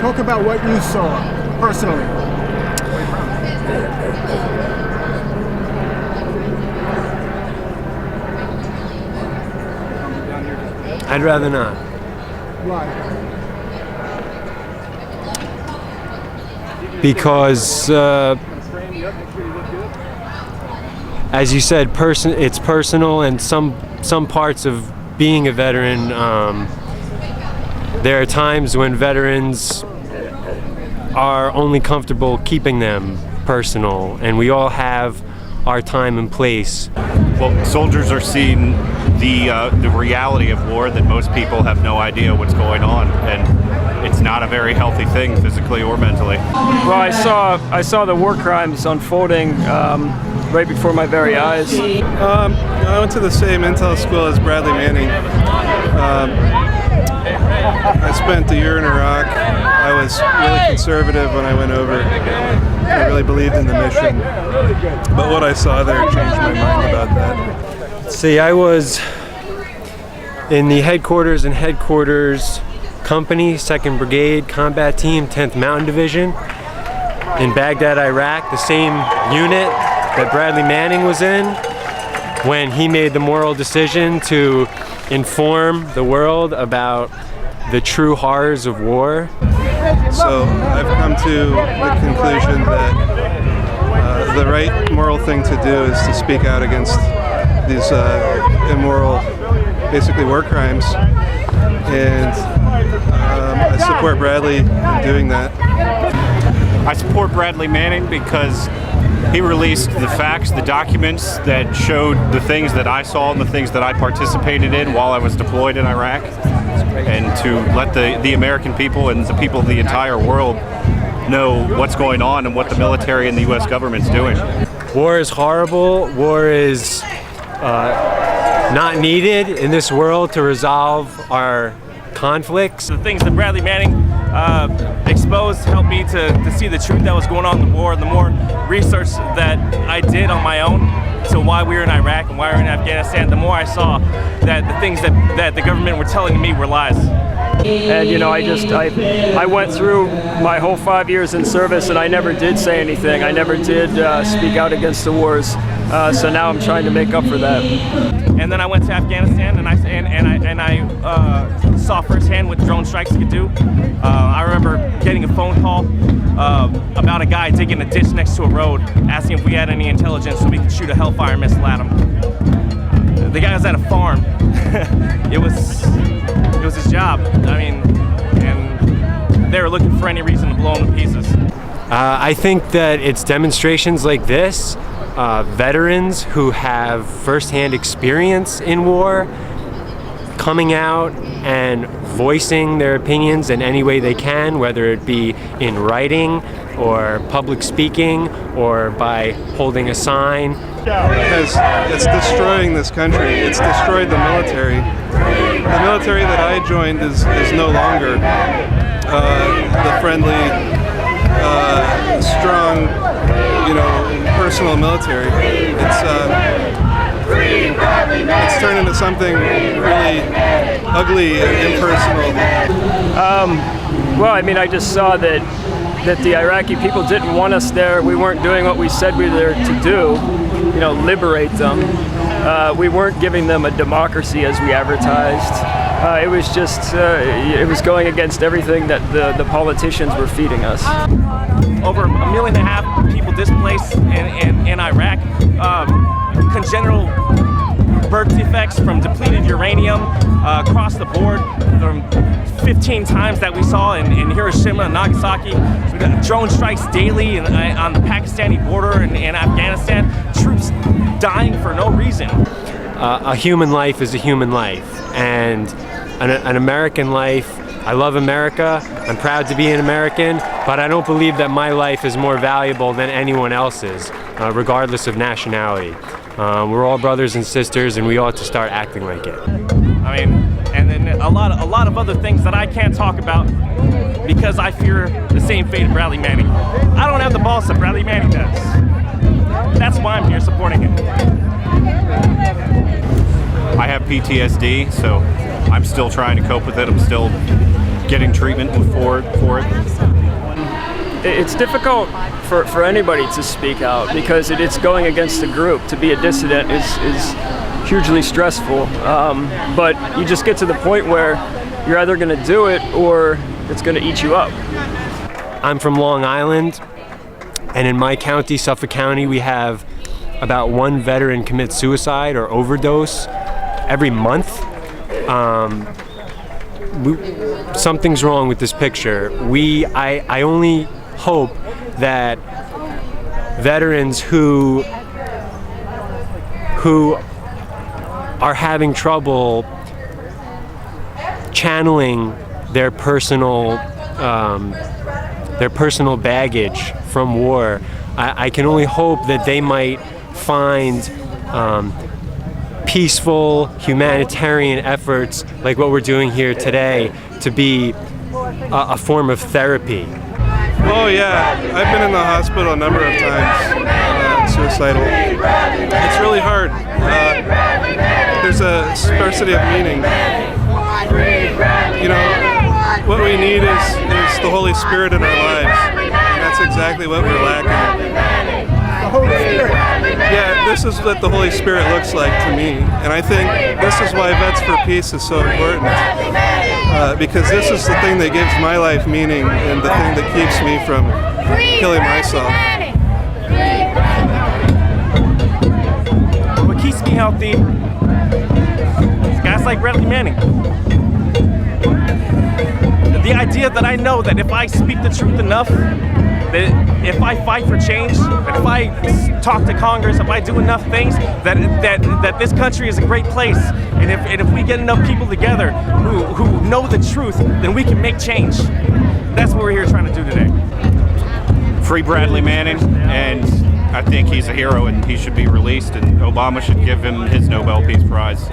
Talk about what you saw personally. I'd rather not. Why? Because, as you said, it's personal, and some parts of being a veteran, there are times when veterans are only comfortable keeping them personal, and we all have our time and place. Well, soldiers are seeing the reality of war, that most people have no idea what's going on, and it's not a very healthy thing physically or mentally. Well, I saw the war crimes unfolding right before my very eyes. I went to the same intel school as Bradley Manning. I spent a year in Iraq. I was really conservative when I went over. I really believed in the mission. But what I saw there changed my mind about that. See, I was in the headquarters company, 2nd Brigade Combat Team, 10th Mountain Division in Baghdad, Iraq, the same unit that Bradley Manning was in when he made the moral decision to inform the world about the true horrors of war. So I've come to the conclusion that the right moral thing to do is to speak out against these immoral, basically war crimes, and I support Bradley in doing that. I support Bradley Manning because he released the facts, the documents that showed the things that I saw and the things that I participated in while I was deployed in Iraq, and to let the American people and the people of the entire world know what's going on and what the military and the U.S. government's doing. War is horrible. War is not needed in this world to resolve our conflicts. The things that Bradley Manning exposed helped me to see the truth that was going on in the war. The more research that I did on my own to why we were in Iraq and why we were in Afghanistan, the more I saw that the things that the government were telling me were lies. And you know, I went through my whole 5 years in service, and I never did say anything. I never did speak out against the wars. So now I'm trying to make up for that. And then I went to Afghanistan, and I saw firsthand what drone strikes could do. I remember getting a phone call about a guy digging a ditch next to a road, asking if we had any intelligence so we could shoot a Hellfire missile at him. The guy was at a farm. It was his job. I mean, and they were looking for any reason to blow him to pieces. I think that it's demonstrations like this, veterans who have firsthand experience in war, coming out and voicing their opinions in any way they can, whether it be in writing or public speaking or by holding a sign. Because it's destroying this country. It's destroyed the military. The military that I joined is no longer the friendly, strong, personal military. It's turned into something really ugly and impersonal. Well, I mean, I just saw that the Iraqi people didn't want us there. We weren't doing what we said we were there to do, liberate them. We weren't giving them a democracy as we advertised. It was just, it was going against everything that the politicians were feeding us. Over 1.5 million people displaced in Iraq. Congenital birth defects from depleted uranium across the board. From 15 times that we saw in Hiroshima and Nagasaki. We got drone strikes daily on the Pakistani border in Afghanistan. Troops dying for no reason. A human life is a human life, and an American life. I love America. I'm proud to be an American, but I don't believe that my life is more valuable than anyone else's, regardless of nationality. We're all brothers and sisters, and we ought to start acting like it. I mean, and then a lot of other things that I can't talk about because I fear the same fate of Bradley Manning. I don't have the balls that Bradley Manning does. That's why I'm here supporting him. I have PTSD, so I'm still trying to cope with it. I'm still getting treatment for it. It's difficult for anybody to speak out because it's going against the group. To be a dissident is hugely stressful. But you just get to the point where you're either going to do it or it's going to eat you up. I'm from Long Island, and in my county, Suffolk County, we have about one veteran commit suicide or overdose every month. Something's wrong with this picture. I only hope that veterans who are having trouble channeling their personal baggage from war, I can only hope that they might find peaceful humanitarian efforts like what we're doing here today to be a form of therapy. Oh yeah, I've been in the hospital a number of times, suicidal. It's really hard. There's a scarcity of meaning. You know, what we need is the Holy Spirit in our lives. And that's exactly what we're lacking. The Holy Spirit. Yeah, this is what the Holy Spirit looks like to me. And I think this is why Vets for Peace is so important. Because this is the thing that gives my life meaning and the thing that keeps me from killing myself. What keeps me healthy is guys like Bradley Manning. The idea that I know that if I speak the truth enough, that if I fight for change, that if I talk to Congress, if I do enough things, that this country is a great place. And if we get enough people together who know the truth, then we can make change. That's what we're here trying to do today. Free Bradley Manning, and I think he's a hero and he should be released, and Obama should give him his Nobel Peace Prize.